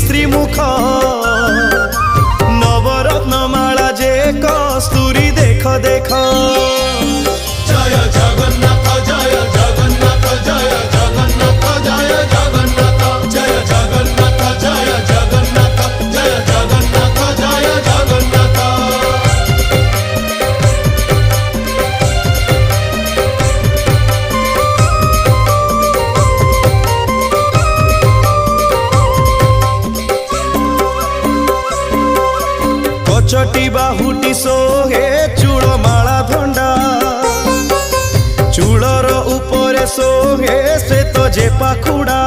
केसरी मुख नवरत्न माला जे कस्तूरी देख देख। जय जगन्नाथ जय जगन्नाथ जय जगन्नाथ जय जगन्नाथ जय जगन्नाथ जय जगन्नाथ जय जगन्नाथ जय जगन्नाथ। कचटी बाहुटी सोहे चूड़ माला धंडा चूड़र उपरे सोहे श्वेत जे पाखुड़ा।